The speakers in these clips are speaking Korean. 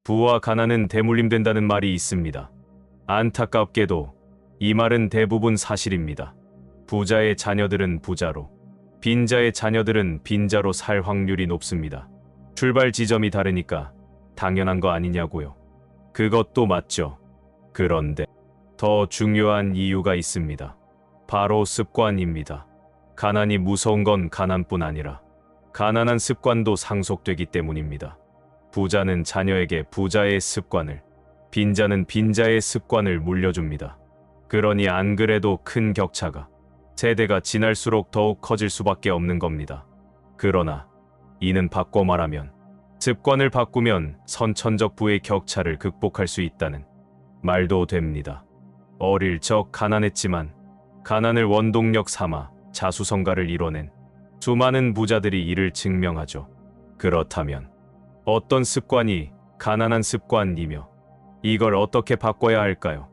부와 가난은 대물림된다는 말이 있습니다. 안타깝게도 이 말은 대부분 사실입니다. 부자의 자녀들은 부자로, 빈자의 자녀들은 빈자로 살 확률이 높습니다. 출발 지점이 다르니까 당연한 거 아니냐고요. 그것도 맞죠. 그런데 더 중요한 이유가 있습니다. 바로 습관입니다. 가난이 무서운 건 가난뿐 아니라 가난한 습관도 상속되기 때문입니다. 부자는 자녀에게 부자의 습관을, 빈자는 빈자의 습관을 물려줍니다. 그러니 안 그래도 큰 격차가 세대가 지날수록 더욱 커질 수밖에 없는 겁니다. 그러나 이는 바꿔 말하면 습관을 바꾸면 선천적 부의 격차를 극복할 수 있다는 말도 됩니다. 어릴 적 가난했지만 가난을 원동력 삼아 자수성가를 이뤄낸 수많은 부자들이 이를 증명하죠. 그렇다면 어떤 습관이 가난한 습관이며 이걸 어떻게 바꿔야 할까요?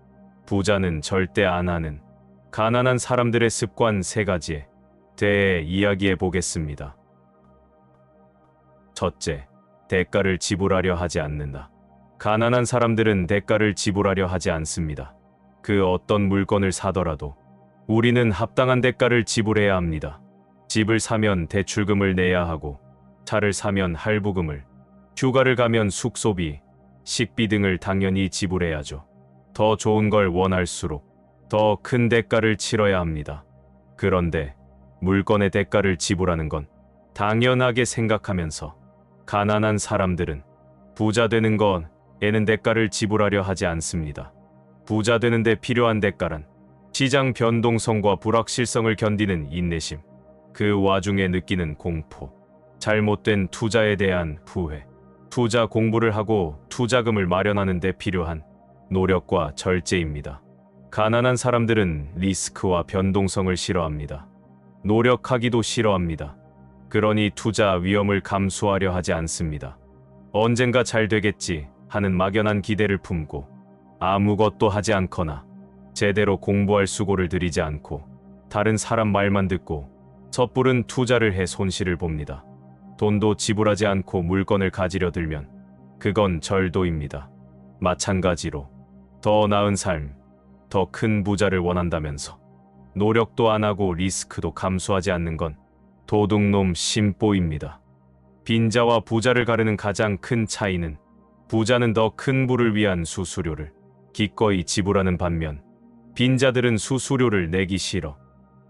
부자는 절대 안 하는 가난한 사람들의 습관 3가지에 대해 이야기해 보겠습니다. 첫째, 대가를 지불하려 하지 않는다. 가난한 사람들은 대가를 지불하려 하지 않습니다. 그 어떤 물건을 사더라도 우리는 합당한 대가를 지불해야 합니다. 집을 사면 대출금을 내야 하고, 차를 사면 할부금을, 휴가를 가면 숙소비, 식비 등을 당연히 지불해야죠. 더 좋은 걸 원할수록 더 큰 대가를 치러야 합니다. 그런데 물건의 대가를 지불하는 건 당연하게 생각하면서 가난한 사람들은 부자 되는 건에는 대가를 지불하려 하지 않습니다. 부자 되는데 필요한 대가란 시장 변동성과 불확실성을 견디는 인내심, 그 와중에 느끼는 공포, 잘못된 투자에 대한 후회, 투자 공부를 하고 투자금을 마련하는 데 필요한 노력과 절제입니다. 가난한 사람들은 리스크와 변동성을 싫어합니다. 노력하기도 싫어합니다. 그러니 투자 위험을 감수하려 하지 않습니다. 언젠가 잘 되겠지 하는 막연한 기대를 품고 아무것도 하지 않거나 제대로 공부할 수고를 들이지 않고 다른 사람 말만 듣고 섣부른 투자를 해 손실을 봅니다. 돈도 지불하지 않고 물건을 가지려 들면 그건 절도입니다. 마찬가지로 더 나은 삶, 더 큰 부자를 원한다면서 노력도 안 하고 리스크도 감수하지 않는 건 도둑놈 심보입니다. 빈자와 부자를 가르는 가장 큰 차이는 부자는 더 큰 부를 위한 수수료를 기꺼이 지불하는 반면 빈자들은 수수료를 내기 싫어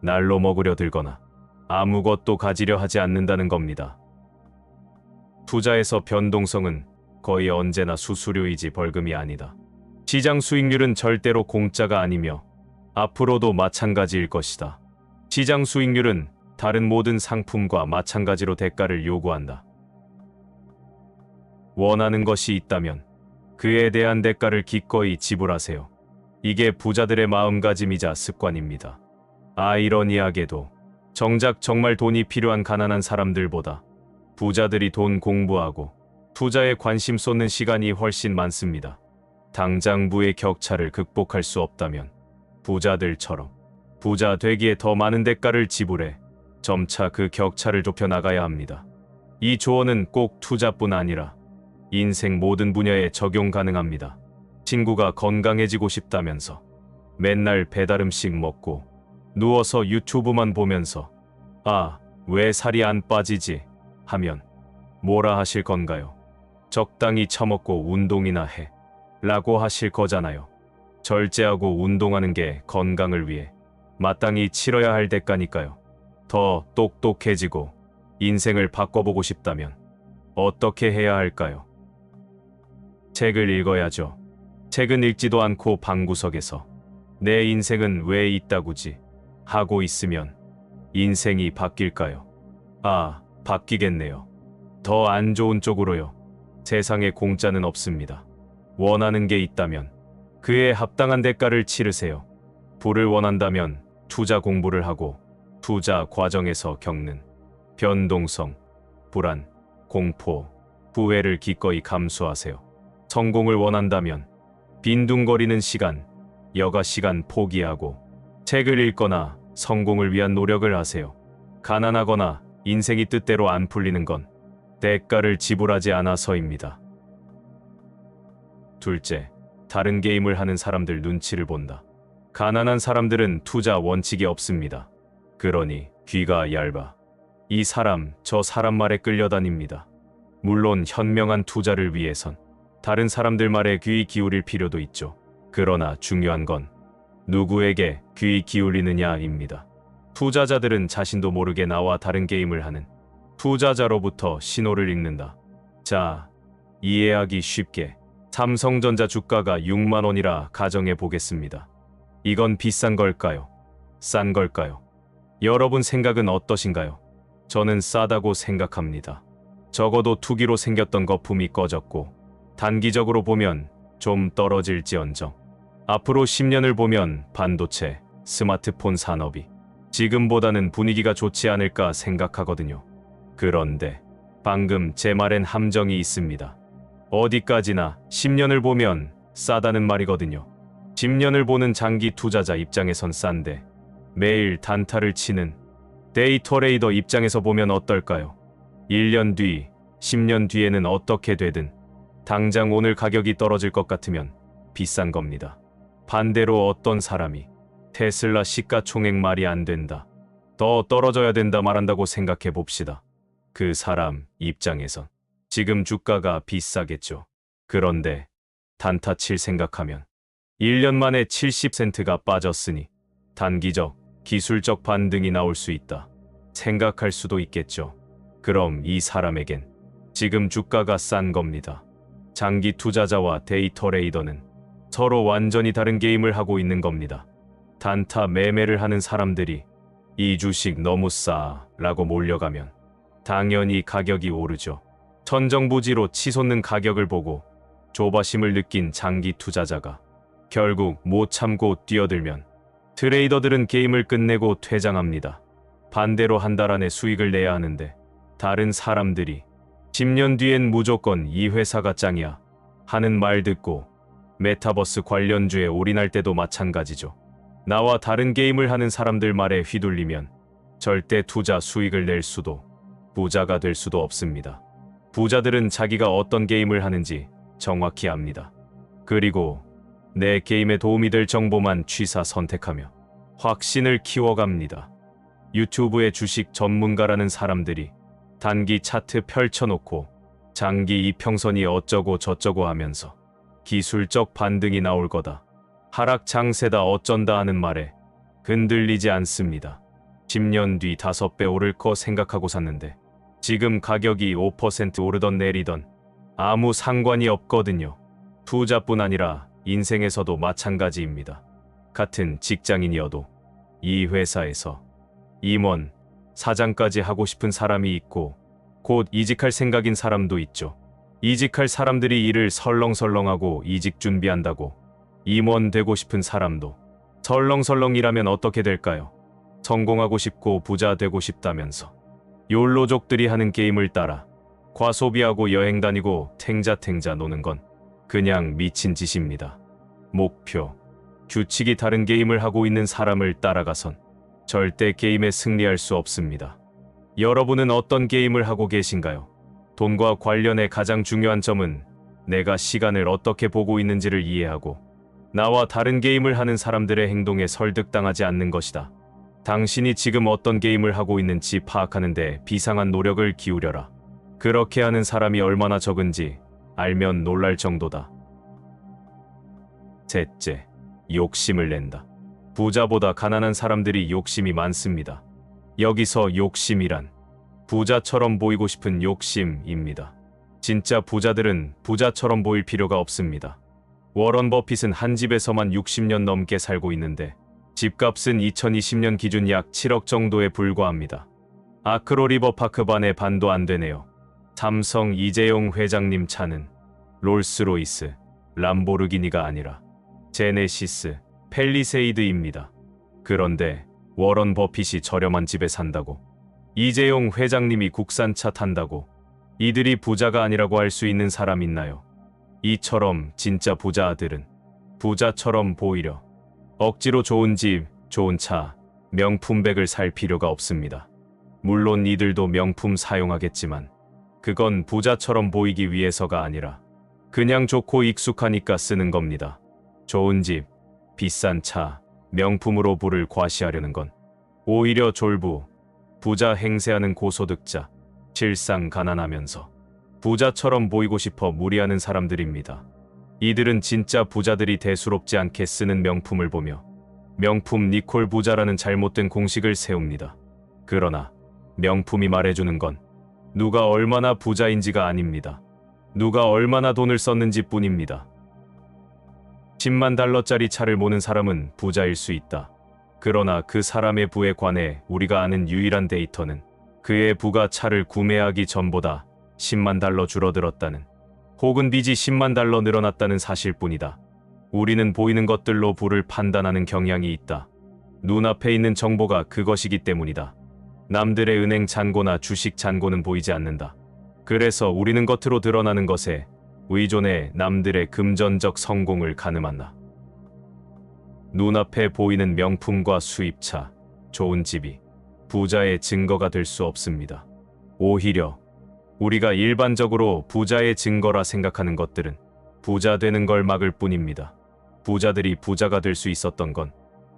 날로 먹으려 들거나 아무것도 가지려 하지 않는다는 겁니다. 투자에서 변동성은 거의 언제나 수수료이지 벌금이 아니다. 시장 수익률은 절대로 공짜가 아니며 앞으로도 마찬가지일 것이다. 시장 수익률은 다른 모든 상품과 마찬가지로 대가를 요구한다. 원하는 것이 있다면 그에 대한 대가를 기꺼이 지불하세요. 이게 부자들의 마음가짐이자 습관입니다. 아이러니하게도 정작 정말 돈이 필요한 가난한 사람들보다 부자들이 돈 공부하고 투자에 관심 쏟는 시간이 훨씬 많습니다. 당장 부의 격차를 극복할 수 없다면 부자들처럼 부자 되기에 더 많은 대가를 지불해 점차 그 격차를 좁혀 나가야 합니다. 이 조언은 꼭 투자뿐 아니라 인생 모든 분야에 적용 가능합니다. 친구가 건강해지고 싶다면서 맨날 배달음식 먹고 누워서 유튜브만 보면서 왜 살이 안 빠지지 하면 뭐라 하실 건가요? 적당히 처먹고 운동이나 해 라고 하실 거잖아요. 절제하고 운동하는 게 건강을 위해 마땅히 치러야 할 대가니까요. 더 똑똑해지고 인생을 바꿔보고 싶다면 어떻게 해야 할까요? 책을 읽어야죠. 책은 읽지도 않고 방구석에서 내 인생은 왜 이따구지 하고 있으면 인생이 바뀔까요? 바뀌겠네요. 더 안 좋은 쪽으로요. 세상에 공짜는 없습니다. 원하는 게 있다면 그에 합당한 대가를 치르세요. 부를 원한다면 투자 공부를 하고 투자 과정에서 겪는 변동성, 불안, 공포, 후회를 기꺼이 감수하세요. 성공을 원한다면 빈둥거리는 시간, 여가 시간 포기하고 책을 읽거나 성공을 위한 노력을 하세요. 가난하거나 인생이 뜻대로 안 풀리는 건 대가를 지불하지 않아서입니다. 둘째, 다른 게임을 하는 사람들 눈치를 본다. 가난한 사람들은 투자 원칙이 없습니다. 그러니 귀가 얇아 이 사람 저 사람 말에 끌려다닙니다. 물론 현명한 투자를 위해선 다른 사람들 말에 귀 기울일 필요도 있죠. 그러나 중요한 건 누구에게 귀 기울이느냐입니다. 투자자들은 자신도 모르게 나와 다른 게임을 하는 투자자로부터 신호를 읽는다. 자, 이해하기 쉽게 삼성전자 주가가 6만 원이라 가정해 보겠습니다. 이건 비싼 걸까요? 싼 걸까요? 여러분 생각은 어떠신가요? 저는 싸다고 생각합니다. 적어도 투기로 생겼던 거품이 꺼졌고 단기적으로 보면 좀 떨어질지언정 앞으로 10년을 보면 반도체, 스마트폰 산업이 지금보다는 분위기가 좋지 않을까 생각하거든요. 그런데 방금 제 말엔 함정이 있습니다. 어디까지나 10년을 보면 싸다는 말이거든요. 10년을 보는 장기 투자자 입장에선 싼데 매일 단타를 치는 데이 트레이더 입장에서 보면 어떨까요? 1년 뒤, 10년 뒤에는 어떻게 되든 당장 오늘 가격이 떨어질 것 같으면 비싼 겁니다. 반대로 어떤 사람이 테슬라 시가총액 말이 안 된다, 더 떨어져야 된다 말한다고 생각해 봅시다. 그 사람 입장에선 지금 주가가 비싸겠죠. 그런데 단타 칠 생각하면 1년 만에 70센트가 빠졌으니 단기적, 기술적 반등이 나올 수 있다 생각할 수도 있겠죠. 그럼 이 사람에겐 지금 주가가 싼 겁니다. 장기 투자자와 데이 트레이더는 서로 완전히 다른 게임을 하고 있는 겁니다. 단타 매매를 하는 사람들이 이 주식 너무 싸 라고 몰려가면 당연히 가격이 오르죠. 천정부지로 치솟는 가격을 보고 조바심을 느낀 장기 투자자가 결국 못 참고 뛰어들면 트레이더들은 게임을 끝내고 퇴장합니다. 반대로 한 달 안에 수익을 내야 하는데 다른 사람들이 10년 뒤엔 무조건 이 회사가 짱이야 하는 말 듣고 메타버스 관련주에 올인할 때도 마찬가지죠. 나와 다른 게임을 하는 사람들 말에 휘둘리면 절대 투자 수익을 낼 수도 부자가 될 수도 없습니다. 부자들은 자기가 어떤 게임을 하는지 정확히 압니다. 그리고 내 게임에 도움이 될 정보만 취사 선택하며 확신을 키워갑니다. 유튜브에 주식 전문가라는 사람들이 단기 차트 펼쳐놓고 장기 이평선이 어쩌고 저쩌고 하면서 기술적 반등이 나올 거다, 하락 장세다 어쩐다 하는 말에 흔들리지 않습니다. 10년 뒤 5배 오를 거 생각하고 샀는데 지금 가격이 5% 오르던 내리던 아무 상관이 없거든요. 투자뿐 아니라 인생에서도 마찬가지입니다. 같은 직장인이어도 이 회사에서 임원, 사장까지 하고 싶은 사람이 있고 곧 이직할 생각인 사람도 있죠. 이직할 사람들이 일을 설렁설렁하고 이직 준비한다고 임원 되고 싶은 사람도 설렁설렁 일하면 어떻게 될까요? 성공하고 싶고 부자 되고 싶다면서 욜로족들이 하는 게임을 따라 과소비하고 여행 다니고 탱자탱자 노는 건 그냥 미친 짓입니다. 목표, 규칙이 다른 게임을 하고 있는 사람을 따라가선 절대 게임에 승리할 수 없습니다. 여러분은 어떤 게임을 하고 계신가요? 돈과 관련해 가장 중요한 점은 내가 시간을 어떻게 보고 있는지를 이해하고 나와 다른 게임을 하는 사람들의 행동에 설득당하지 않는 것이다. 당신이 지금 어떤 게임을 하고 있는지 파악하는 데 비상한 노력을 기울여라. 그렇게 하는 사람이 얼마나 적은지 알면 놀랄 정도다. 셋째, 욕심을 낸다. 부자보다 가난한 사람들이 욕심이 많습니다. 여기서 욕심이란 부자처럼 보이고 싶은 욕심입니다. 진짜 부자들은 부자처럼 보일 필요가 없습니다. 워런 버핏은 한 집에서만 60년 넘게 살고 있는데 집값은 2020년 기준 약 7억 정도에 불과합니다. 아크로 리버파크 반의 반도 안 되네요. 삼성 이재용 회장님 차는 롤스로이스, 람보르기니가 아니라 제네시스, 펠리세이드입니다. 그런데 워런 버핏이 저렴한 집에 산다고, 이재용 회장님이 국산차 탄다고 이들이 부자가 아니라고 할 수 있는 사람 있나요? 이처럼 진짜 부자들은 부자처럼 보이려 억지로 좋은 집, 좋은 차, 명품백을 살 필요가 없습니다. 물론 이들도 명품 사용하겠지만 그건 부자처럼 보이기 위해서가 아니라 그냥 좋고 익숙하니까 쓰는 겁니다. 좋은 집, 비싼 차, 명품으로 부를 과시하려는 건 오히려 졸부, 부자 행세하는 고소득자, 실상 가난하면서 부자처럼 보이고 싶어 무리하는 사람들입니다. 이들은 진짜 부자들이 대수롭지 않게 쓰는 명품을 보며 명품 니콜 부자라는 잘못된 공식을 세웁니다. 그러나 명품이 말해주는 건 누가 얼마나 부자인지가 아닙니다. 누가 얼마나 돈을 썼는지 뿐입니다. 10만 달러짜리 차를 모는 사람은 부자일 수 있다. 그러나 그 사람의 부에 관해 우리가 아는 유일한 데이터는 그의 부가 차를 구매하기 전보다 10만 달러 줄어들었다는, 혹은 빚이 10만 달러 늘어났다는 사실뿐이다. 우리는 보이는 것들로 부를 판단하는 경향이 있다. 눈앞에 있는 정보가 그것이기 때문이다. 남들의 은행 잔고나 주식 잔고는 보이지 않는다. 그래서 우리는 겉으로 드러나는 것에 의존해 남들의 금전적 성공을 가늠한다. 눈앞에 보이는 명품과 수입차, 좋은 집이 부자의 증거가 될 수 없습니다. 오히려 우리가 일반적으로 부자의 증거라 생각하는 것들은 부자 되는 걸 막을 뿐입니다. 부자들이 부자가 될 수 있었던 건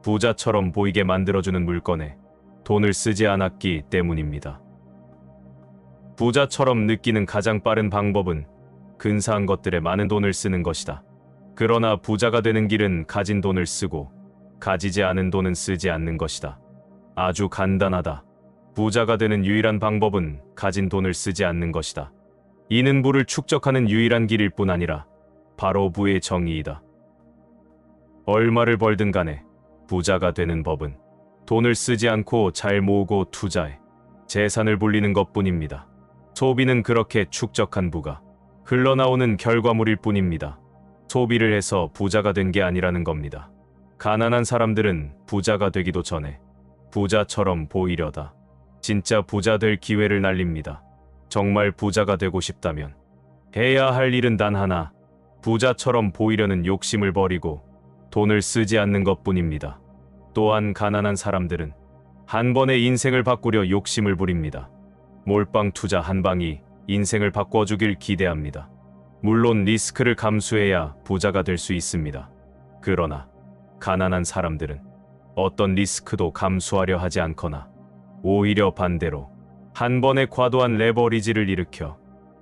부자처럼 보이게 만들어주는 물건에 돈을 쓰지 않았기 때문입니다. 부자처럼 느끼는 가장 빠른 방법은 근사한 것들에 많은 돈을 쓰는 것이다. 그러나 부자가 되는 길은 가진 돈을 쓰고 가지지 않은 돈은 쓰지 않는 것이다. 아주 간단하다. 부자가 되는 유일한 방법은 가진 돈을 쓰지 않는 것이다. 이는 부를 축적하는 유일한 길일 뿐 아니라 바로 부의 정의이다. 얼마를 벌든 간에 부자가 되는 법은 돈을 쓰지 않고 잘 모으고 투자해 재산을 불리는 것뿐입니다. 소비는 그렇게 축적한 부가 흘러나오는 결과물일 뿐입니다. 소비를 해서 부자가 된 게 아니라는 겁니다. 가난한 사람들은 부자가 되기도 전에 부자처럼 보이려다 진짜 부자 될 기회를 날립니다. 정말 부자가 되고 싶다면 해야 할 일은 단 하나, 부자처럼 보이려는 욕심을 버리고 돈을 쓰지 않는 것뿐입니다. 또한 가난한 사람들은 한 번에 인생을 바꾸려 욕심을 부립니다. 몰빵 투자 한 방이 인생을 바꿔주길 기대합니다. 물론 리스크를 감수해야 부자가 될 수 있습니다. 그러나 가난한 사람들은 어떤 리스크도 감수하려 하지 않거나 오히려 반대로 한 번에 과도한 레버리지를 일으켜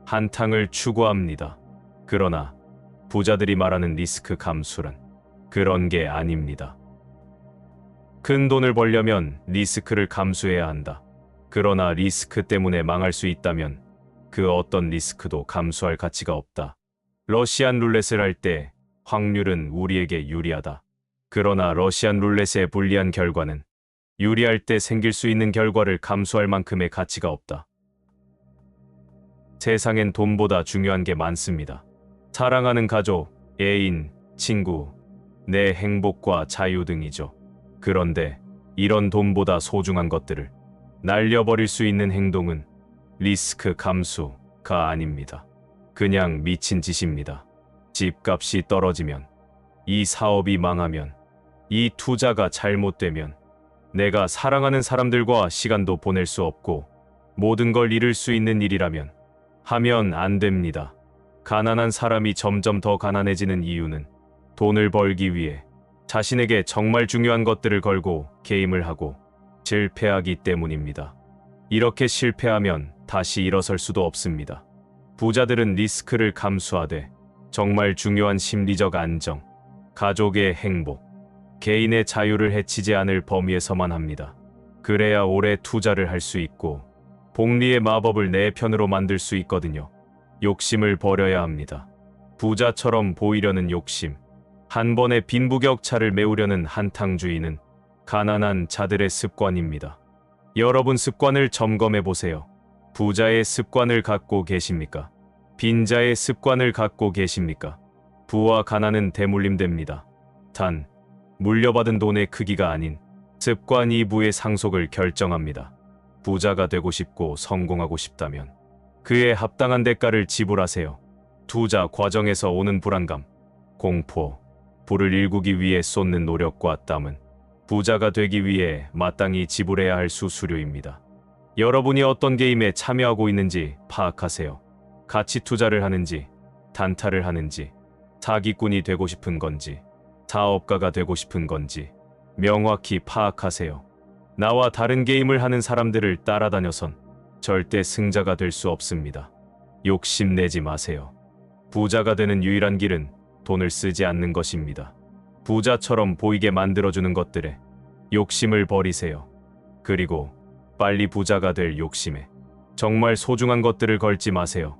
한탕을 추구합니다. 그러나 부자들이 말하는 리스크 감수란 그런 게 아닙니다. 큰 돈을 벌려면 리스크를 감수해야 한다. 그러나 리스크 때문에 망할 수 있다면 그 어떤 리스크도 감수할 가치가 없다. 러시안 룰렛을 할 때 확률은 우리에게 유리하다. 그러나 러시안 룰렛의 불리한 결과는 유리할 때 생길 수 있는 결과를 감수할 만큼의 가치가 없다. 세상엔 돈보다 중요한 게 많습니다. 사랑하는 가족, 애인, 친구, 내 행복과 자유 등이죠. 그런데 이런 돈보다 소중한 것들을 날려버릴 수 있는 행동은 리스크 감수가 아닙니다. 그냥 미친 짓입니다. 집값이 떨어지면, 이 사업이 망하면, 이 투자가 잘못되면, 내가 사랑하는 사람들과 시간도 보낼 수 없고 모든 걸 잃을 수 있는 일이라면 하면 안 됩니다. 가난한 사람이 점점 더 가난해지는 이유는 돈을 벌기 위해 자신에게 정말 중요한 것들을 걸고 게임을 하고 실패하기 때문입니다. 이렇게 실패하면 다시 일어설 수도 없습니다. 부자들은 리스크를 감수하되 정말 중요한 심리적 안정, 가족의 행복, 개인의 자유를 해치지 않을 범위에서만 합니다. 그래야 오래 투자를 할 수 있고 복리의 마법을 내 편으로 만들 수 있거든요. 욕심을 버려야 합니다. 부자처럼 보이려는 욕심, 한 번에 빈부격차를 메우려는 한탕주의는 가난한 자들의 습관입니다. 여러분 습관을 점검해 보세요. 부자의 습관을 갖고 계십니까? 빈자의 습관을 갖고 계십니까? 부와 가난은 대물림됩니다. 단, 물려받은 돈의 크기가 아닌 습관이 부의 상속을 결정합니다. 부자가 되고 싶고 성공하고 싶다면 그에 합당한 대가를 지불하세요. 투자 과정에서 오는 불안감, 공포, 부를 일구기 위해 쏟는 노력과 땀은 부자가 되기 위해 마땅히 지불해야 할 수수료입니다. 여러분이 어떤 게임에 참여하고 있는지 파악하세요. 가치 투자를 하는지, 단타를 하는지, 사기꾼이 되고 싶은 건지, 사업가가 되고 싶은 건지 명확히 파악하세요. 나와 다른 게임을 하는 사람들을 따라다녀선 절대 승자가 될 수 없습니다. 욕심내지 마세요. 부자가 되는 유일한 길은 돈을 쓰지 않는 것입니다. 부자처럼 보이게 만들어주는 것들에 욕심을 버리세요. 그리고 빨리 부자가 될 욕심에 정말 소중한 것들을 걸지 마세요.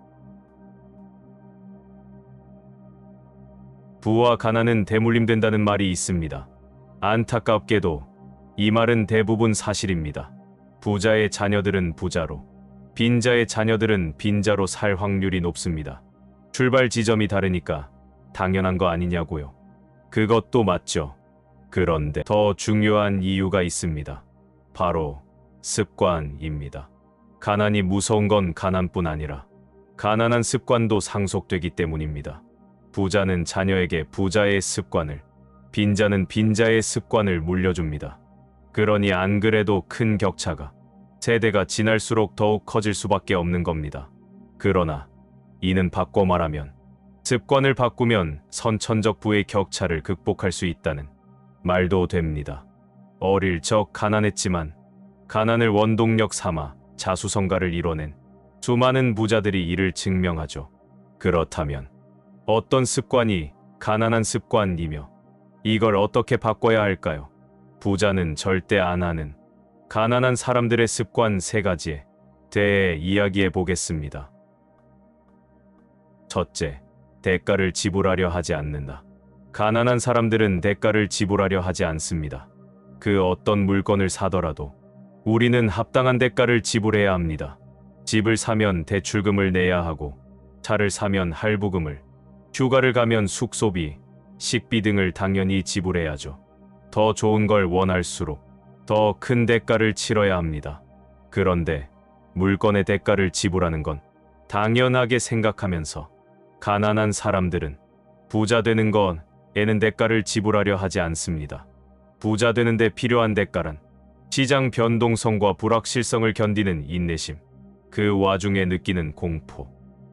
부와 가난은 대물림된다는 말이 있습니다. 안타깝게도 이 말은 대부분 사실입니다. 부자의 자녀들은 부자로, 빈자의 자녀들은 빈자로 살 확률이 높습니다. 출발 지점이 다르니까 당연한 거 아니냐고요. 그것도 맞죠. 그런데 더 중요한 이유가 있습니다. 바로 습관입니다. 가난이 무서운 건 가난뿐 아니라 가난한 습관도 상속되기 때문입니다. 부자는 자녀에게 부자의 습관을, 빈자는 빈자의 습관을 물려줍니다. 그러니 안 그래도 큰 격차가 세대가 지날수록 더욱 커질 수밖에 없는 겁니다. 그러나 이는 바꿔 말하면 습관을 바꾸면 선천적 부의 격차를 극복할 수 있다는 말도 됩니다. 어릴 적 가난했지만 가난을 원동력 삼아 자수성가를 이뤄낸 수많은 부자들이 이를 증명하죠. 그렇다면 어떤 습관이 가난한 습관이며 이걸 어떻게 바꿔야 할까요? 부자는 절대 안 하는 가난한 사람들의 습관 3가지에 대해 이야기해 보겠습니다. 첫째, 대가를 지불하려 하지 않는다. 가난한 사람들은 대가를 지불하려 하지 않습니다. 그 어떤 물건을 사더라도 우리는 합당한 대가를 지불해야 합니다. 집을 사면 대출금을 내야 하고, 차를 사면 할부금을, 휴가를 가면 숙소비, 식비 등을 당연히 지불해야죠. 더 좋은 걸 원할수록 더 큰 대가를 치러야 합니다. 그런데 물건의 대가를 지불하는 건 당연하게 생각하면서 가난한 사람들은 부자 되는 건에는 대가를 지불하려 하지 않습니다. 부자 되는데 필요한 대가란 시장 변동성과 불확실성을 견디는 인내심, 그 와중에 느끼는 공포,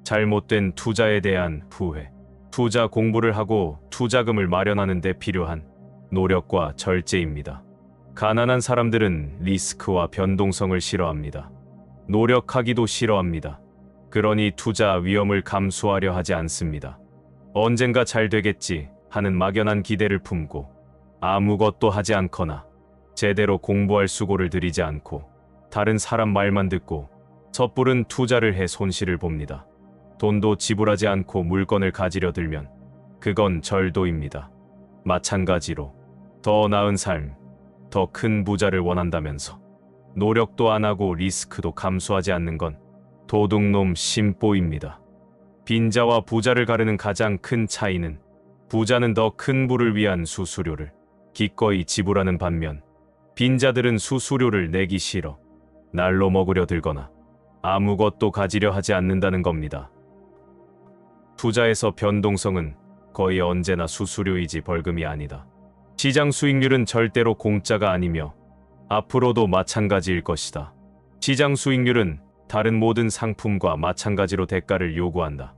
잘못된 투자에 대한 후회, 투자 공부를 하고 투자금을 마련하는 데 필요한 노력과 절제입니다. 가난한 사람들은 리스크와 변동성을 싫어합니다. 노력하기도 싫어합니다. 그러니 투자 위험을 감수하려 하지 않습니다. 언젠가 잘 되겠지 하는 막연한 기대를 품고 아무것도 하지 않거나 제대로 공부할 수고를 들이지 않고 다른 사람 말만 듣고 섣부른 투자를 해 손실을 봅니다. 돈도 지불하지 않고 물건을 가지려 들면 그건 절도입니다. 마찬가지로 더 나은 삶, 더 큰 부자를 원한다면서 노력도 안 하고 리스크도 감수하지 않는 건 도둑놈 심보입니다. 빈자와 부자를 가르는 가장 큰 차이는 부자는 더 큰 부를 위한 수수료를 기꺼이 지불하는 반면 빈자들은 수수료를 내기 싫어 날로 먹으려 들거나 아무것도 가지려 하지 않는다는 겁니다. 투자에서 변동성은 거의 언제나 수수료이지 벌금이 아니다. 시장 수익률은 절대로 공짜가 아니며 앞으로도 마찬가지일 것이다. 시장 수익률은 다른 모든 상품과 마찬가지로 대가를 요구한다.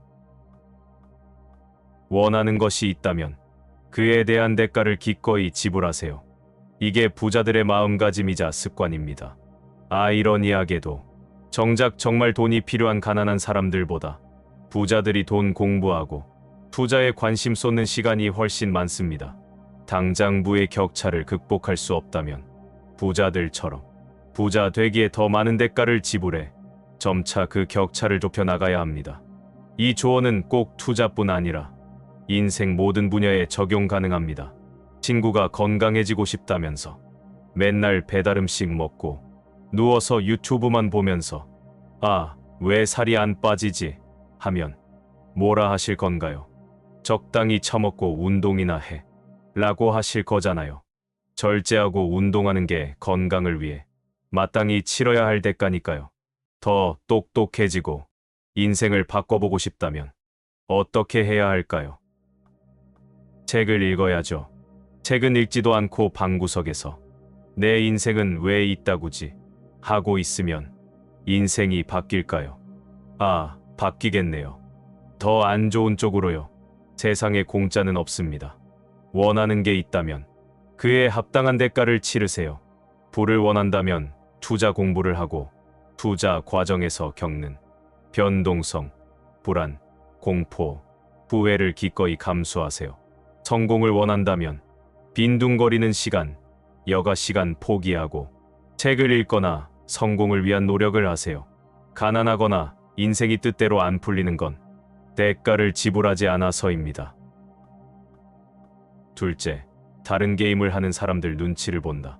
원하는 것이 있다면 그에 대한 대가를 기꺼이 지불하세요. 이게 부자들의 마음가짐이자 습관입니다. 아이러니하게도 정작 정말 돈이 필요한 가난한 사람들보다 부자들이 돈 공부하고 투자에 관심 쏟는 시간이 훨씬 많습니다. 당장 부의 격차를 극복할 수 없다면 부자들처럼 부자 되기에 더 많은 대가를 지불해 점차 그 격차를 좁혀 나가야 합니다. 이 조언은 꼭 투자뿐 아니라 인생 모든 분야에 적용 가능합니다. 친구가 건강해지고 싶다면서 맨날 배달음식 먹고 누워서 유튜브만 보면서 아, 왜 살이 안 빠지지? 하면 뭐라 하실 건가요? 적당히 처먹고 운동이나 해 라고 하실 거잖아요. 절제하고 운동하는 게 건강을 위해 마땅히 치러야 할 대가니까요. 더 똑똑해지고 인생을 바꿔보고 싶다면 어떻게 해야 할까요? 책을 읽어야죠. 책은 읽지도 않고 방구석에서 내 인생은 왜 이따구지 하고 있으면 인생이 바뀔까요? 아, 바뀌겠네요. 더 안 좋은 쪽으로요. 세상에 공짜는 없습니다. 원하는 게 있다면 그에 합당한 대가를 치르세요. 부를 원한다면 투자 공부를 하고 투자 과정에서 겪는 변동성, 불안, 공포, 후회를 기꺼이 감수하세요. 성공을 원한다면 빈둥거리는 시간, 여가 시간 포기하고 책을 읽거나 성공을 위한 노력을 하세요. 가난하거나 인생이 뜻대로 안 풀리는 건 대가를 지불하지 않아서입니다. 둘째, 다른 게임을 하는 사람들 눈치를 본다.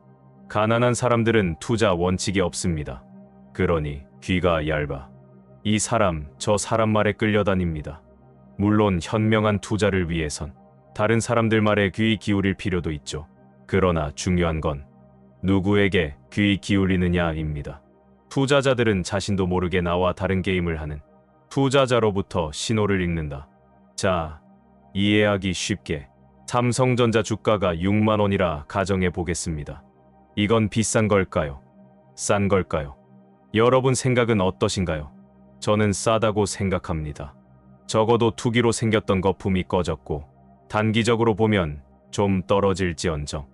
가난한 사람들은 투자 원칙이 없습니다. 그러니 귀가 얇아 이 사람 저 사람 말에 끌려다닙니다. 물론 현명한 투자를 위해선 다른 사람들 말에 귀 기울일 필요도 있죠. 그러나 중요한 건 누구에게 귀 기울이느냐입니다. 투자자들은 자신도 모르게 나와 다른 게임을 하는 투자자로부터 신호를 읽는다. 자, 이해하기 쉽게 삼성전자 주가가 6만 원이라 가정해 보겠습니다. 이건 비싼 걸까요? 싼 걸까요? 여러분 생각은 어떠신가요? 저는 싸다고 생각합니다. 적어도 투기로 생겼던 거품이 꺼졌고 단기적으로 보면 좀 떨어질지언정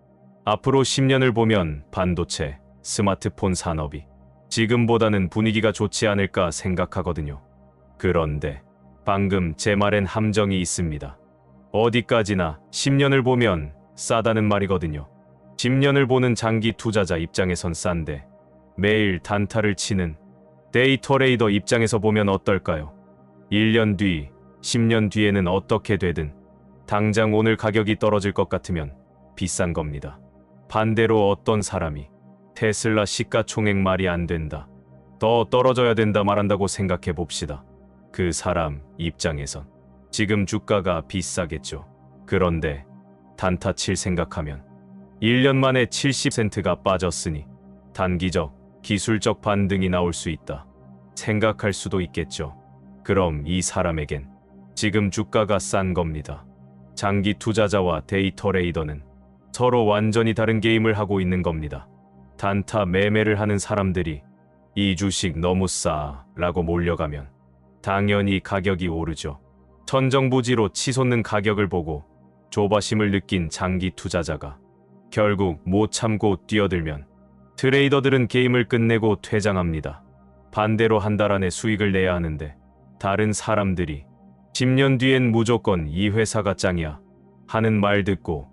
앞으로 10년을 보면 반도체, 스마트폰 산업이 지금보다는 분위기가 좋지 않을까 생각하거든요. 그런데 방금 제 말엔 함정이 있습니다. 어디까지나 10년을 보면 싸다는 말이거든요. 10년을 보는 장기 투자자 입장에선 싼데 매일 단타를 치는 데이 트레이더 입장에서 보면 어떨까요? 1년 뒤, 10년 뒤에는 어떻게 되든 당장 오늘 가격이 떨어질 것 같으면 비싼 겁니다. 반대로 어떤 사람이 테슬라 시가총액 말이 안 된다, 더 떨어져야 된다 말한다고 생각해 봅시다. 그 사람 입장에선 지금 주가가 비싸겠죠. 그런데 단타 칠 생각하면 1년 만에 70센트가 빠졌으니 단기적, 기술적 반등이 나올 수 있다 생각할 수도 있겠죠. 그럼 이 사람에겐 지금 주가가 싼 겁니다. 장기 투자자와 데이 트레이더는 서로 완전히 다른 게임을 하고 있는 겁니다. 단타 매매를 하는 사람들이 이 주식 너무 싸 라고 몰려가면 당연히 가격이 오르죠. 천정부지로 치솟는 가격을 보고 조바심을 느낀 장기 투자자가 결국 못 참고 뛰어들면 트레이더들은 게임을 끝내고 퇴장합니다. 반대로 한 달 안에 수익을 내야 하는데 다른 사람들이 10년 뒤엔 무조건 이 회사가 짱이야 하는 말 듣고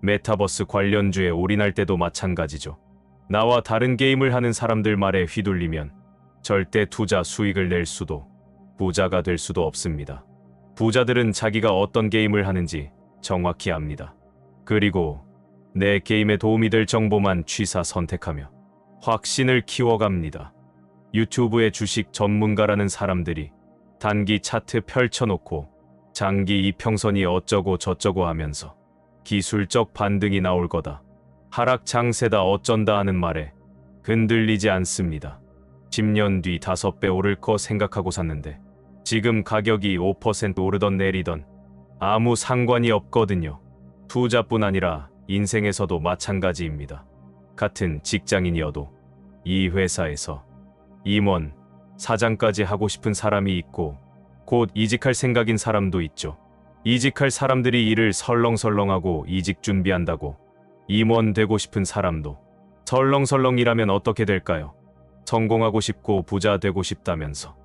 메타버스 관련주에 올인할 때도 마찬가지죠. 나와 다른 게임을 하는 사람들 말에 휘둘리면 절대 투자 수익을 낼 수도 부자가 될 수도 없습니다. 부자들은 자기가 어떤 게임을 하는지 정확히 압니다. 그리고 내 게임에 도움이 될 정보만 취사 선택하며 확신을 키워갑니다. 유튜브에 주식 전문가라는 사람들이 단기 차트 펼쳐놓고 장기 이평선이 어쩌고 저쩌고 하면서 기술적 반등이 나올 거다, 하락 장세다 어쩐다 하는 말에 흔들리지 않습니다. 10년 뒤 5배 오를 거 생각하고 샀는데 지금 가격이 5% 오르던 내리던 아무 상관이 없거든요. 투자뿐 아니라 인생에서도 마찬가지입니다. 같은 직장인이어도 이 회사에서 임원, 사장까지 하고 싶은 사람이 있고 곧 이직할 생각인 사람도 있죠. 이직할 사람들이 일을 설렁설렁하고 이직 준비한다고 임원 되고 싶은 사람도 설렁설렁 일하면 어떻게 될까요? 성공하고 싶고 부자 되고 싶다면서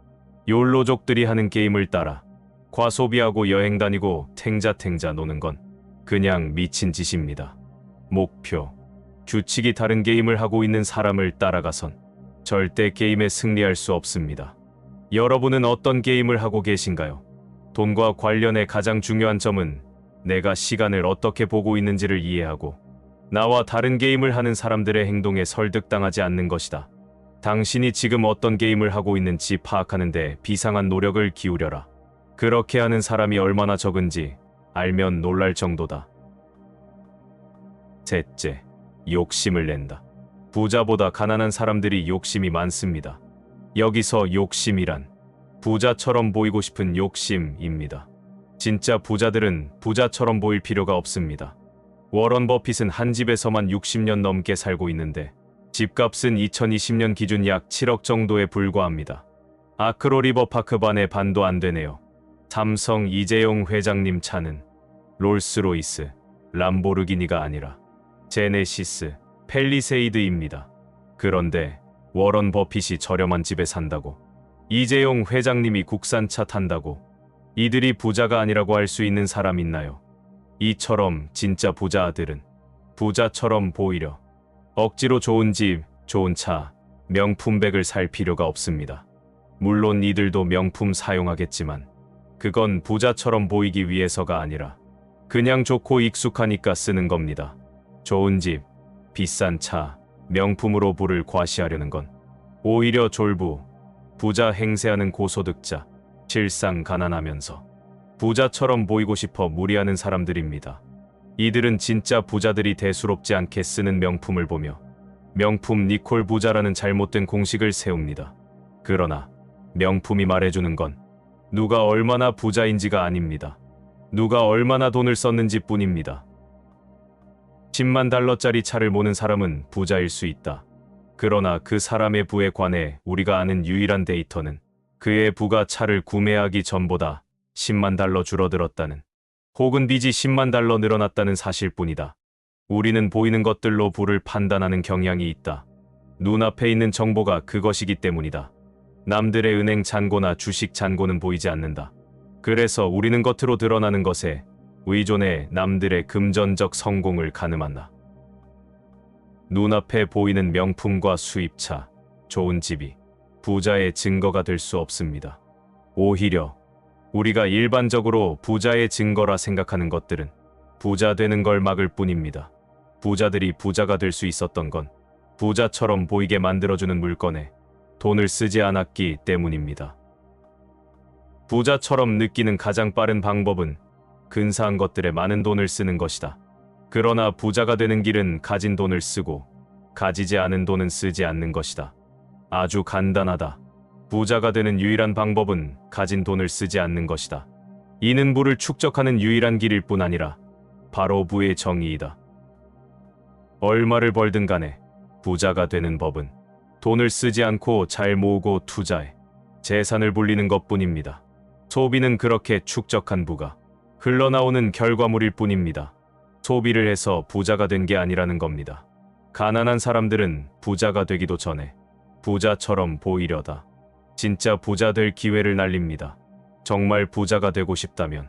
욜로족들이 하는 게임을 따라 과소비하고 여행 다니고 탱자탱자 노는 건 그냥 미친 짓입니다. 목표, 규칙이 다른 게임을 하고 있는 사람을 따라가선 절대 게임에 승리할 수 없습니다. 여러분은 어떤 게임을 하고 계신가요? 돈과 관련해 가장 중요한 점은 내가 시간을 어떻게 보고 있는지를 이해하고 나와 다른 게임을 하는 사람들의 행동에 설득당하지 않는 것이다. 당신이 지금 어떤 게임을 하고 있는지 파악하는 데 비상한 노력을 기울여라. 그렇게 하는 사람이 얼마나 적은지 알면 놀랄 정도다. 셋째, 욕심을 낸다. 부자보다 가난한 사람들이 욕심이 많습니다. 여기서 욕심이란 부자처럼 보이고 싶은 욕심입니다. 진짜 부자들은 부자처럼 보일 필요가 없습니다. 워런 버핏은 한 집에서만 60년 넘게 살고 있는데 집값은 2020년 기준 약 7억 정도에 불과합니다. 아크로 리버파크 반의 반도 안 되네요. 삼성 이재용 회장님 차는 롤스로이스, 람보르기니가 아니라 제네시스, 펠리세이드입니다. 그런데 워런 버핏이 저렴한 집에 산다고, 이재용 회장님이 국산차 탄다고 이들이 부자가 아니라고 할 수 있는 사람 있나요? 이처럼 진짜 부자 아들은 부자처럼 보이려 억지로 좋은 집, 좋은 차, 명품백을 살 필요가 없습니다. 물론 이들도 명품 사용하겠지만 그건 부자처럼 보이기 위해서가 아니라 그냥 좋고 익숙하니까 쓰는 겁니다. 좋은 집, 비싼 차, 명품으로 부를 과시하려는 건 오히려 졸부, 부자 행세하는 고소득자, 실상 가난하면서 부자처럼 보이고 싶어 무리하는 사람들입니다. 이들은 진짜 부자들이 대수롭지 않게 쓰는 명품을 보며 명품 니콜 부자라는 잘못된 공식을 세웁니다. 그러나 명품이 말해주는 건 누가 얼마나 부자인지가 아닙니다. 누가 얼마나 돈을 썼는지 뿐입니다. 10만 달러짜리 차를 모는 사람은 부자일 수 있다. 그러나 그 사람의 부에 관해 우리가 아는 유일한 데이터는 그의 부가 차를 구매하기 전보다 10만 달러 줄어들었다는, 혹은 빚이 10만 달러 늘어났다는 사실뿐이다. 우리는 보이는 것들로 부를 판단하는 경향이 있다. 눈앞에 있는 정보가 그것이기 때문이다. 남들의 은행 잔고나 주식 잔고는 보이지 않는다. 그래서 우리는 겉으로 드러나는 것에 의존해 남들의 금전적 성공을 가늠한다. 눈앞에 보이는 명품과 수입차, 좋은 집이 부자의 증거가 될 수 없습니다. 오히려 우리가 일반적으로 부자의 증거라 생각하는 것들은 부자 되는 걸 막을 뿐입니다. 부자들이 부자가 될 수 있었던 건 부자처럼 보이게 만들어주는 물건에 돈을 쓰지 않았기 때문입니다. 부자처럼 느끼는 가장 빠른 방법은 근사한 것들에 많은 돈을 쓰는 것이다. 그러나 부자가 되는 길은 가진 돈을 쓰고 가지지 않은 돈은 쓰지 않는 것이다. 아주 간단하다. 부자가 되는 유일한 방법은 가진 돈을 쓰지 않는 것이다. 이는 부를 축적하는 유일한 길일 뿐 아니라 바로 부의 정의이다. 얼마를 벌든 간에 부자가 되는 법은 돈을 쓰지 않고 잘 모으고 투자해 재산을 불리는 것뿐입니다. 소비는 그렇게 축적한 부가 흘러나오는 결과물일 뿐입니다. 소비를 해서 부자가 된 게 아니라는 겁니다. 가난한 사람들은 부자가 되기도 전에 부자처럼 보이려다 진짜 부자 될 기회를 날립니다. 정말 부자가 되고 싶다면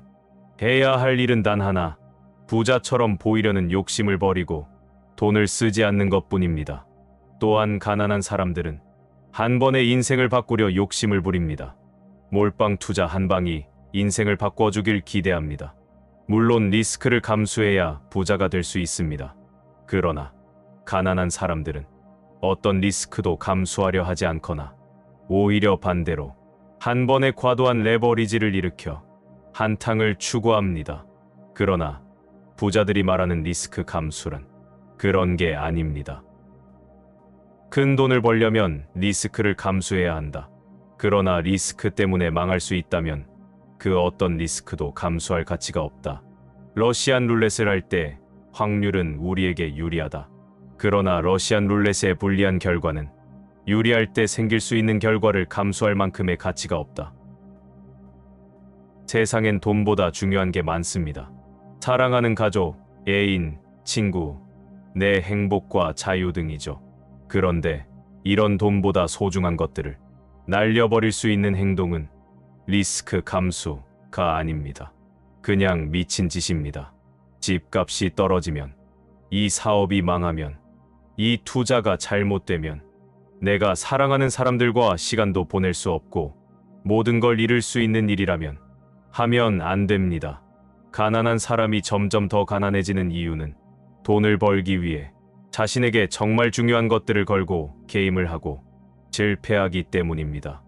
해야 할 일은 단 하나, 부자처럼 보이려는 욕심을 버리고 돈을 쓰지 않는 것뿐입니다. 또한 가난한 사람들은 한 번에 인생을 바꾸려 욕심을 부립니다. 몰빵 투자 한 방이 인생을 바꿔주길 기대합니다. 물론 리스크를 감수해야 부자가 될 수 있습니다. 그러나 가난한 사람들은 어떤 리스크도 감수하려 하지 않거나 오히려 반대로 한 번에 과도한 레버리지를 일으켜 한탕을 추구합니다. 그러나 부자들이 말하는 리스크 감수란 그런 게 아닙니다. 큰 돈을 벌려면 리스크를 감수해야 한다. 그러나 리스크 때문에 망할 수 있다면 그 어떤 리스크도 감수할 가치가 없다. 러시안 룰렛을 할 때 확률은 우리에게 유리하다. 그러나 러시안 룰렛의 불리한 결과는 유리할 때 생길 수 있는 결과를 감수할 만큼의 가치가 없다. 세상엔 돈보다 중요한 게 많습니다. 사랑하는 가족, 애인, 친구, 내 행복과 자유 등이죠. 그런데 이런 돈보다 소중한 것들을 날려버릴 수 있는 행동은 리스크 감수가 아닙니다. 그냥 미친 짓입니다. 집값이 떨어지면, 이 사업이 망하면, 이 투자가 잘못되면, 내가 사랑하는 사람들과 시간도 보낼 수 없고 모든 걸 잃을 수 있는 일이라면 하면 안 됩니다. 가난한 사람이 점점 더 가난해지는 이유는 돈을 벌기 위해 자신에게 정말 중요한 것들을 걸고 게임을 하고 실패하기 때문입니다.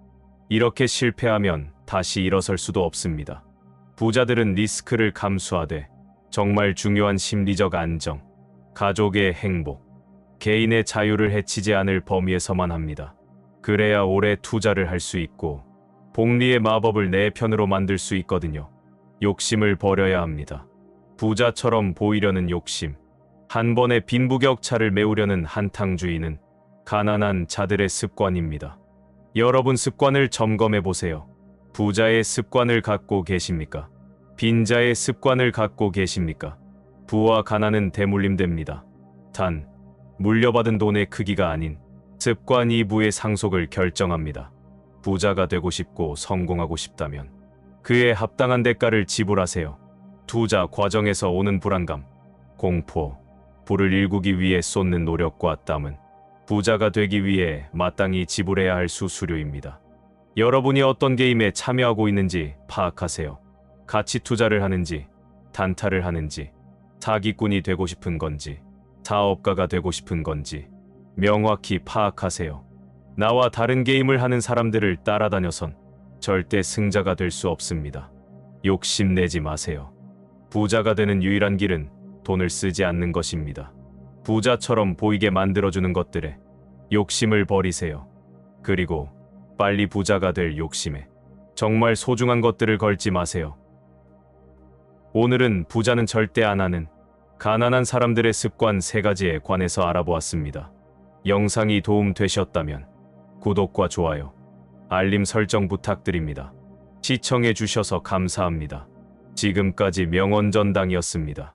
이렇게 실패하면 다시 일어설 수도 없습니다. 부자들은 리스크를 감수하되 정말 중요한 심리적 안정, 가족의 행복, 개인의 자유를 해치지 않을 범위에서만 합니다. 그래야 오래 투자를 할 수 있고 복리의 마법을 내 편으로 만들 수 있거든요. 욕심을 버려야 합니다. 부자처럼 보이려는 욕심, 한 번에 빈부격차를 메우려는 한탕주의는 가난한 자들의 습관입니다. 여러분 습관을 점검해 보세요. 부자의 습관을 갖고 계십니까? 빈자의 습관을 갖고 계십니까? 부와 가난은 대물림됩니다. 단, 물려받은 돈의 크기가 아닌 습관이 부의 상속을 결정합니다. 부자가 되고 싶고 성공하고 싶다면 그에 합당한 대가를 지불하세요. 투자 과정에서 오는 불안감, 공포, 부를 일구기 위해 쏟는 노력과 땀은 부자가 되기 위해 마땅히 지불해야 할 수수료입니다. 여러분이 어떤 게임에 참여하고 있는지 파악하세요. 가치 투자를 하는지, 단타를 하는지, 사기꾼이 되고 싶은 건지, 사업가가 되고 싶은 건지 명확히 파악하세요. 나와 다른 게임을 하는 사람들을 따라다녀선 절대 승자가 될 수 없습니다. 욕심내지 마세요. 부자가 되는 유일한 길은 돈을 쓰지 않는 것입니다. 부자처럼 보이게 만들어주는 것들에 욕심을 버리세요. 그리고 빨리 부자가 될 욕심에 정말 소중한 것들을 걸지 마세요. 오늘은 부자는 절대 안 하는 가난한 사람들의 습관 3가지에 관해서 알아보았습니다. 영상이 도움 되셨다면 구독과 좋아요, 알림 설정 부탁드립니다. 시청해 주셔서 감사합니다. 지금까지 명언전당이었습니다.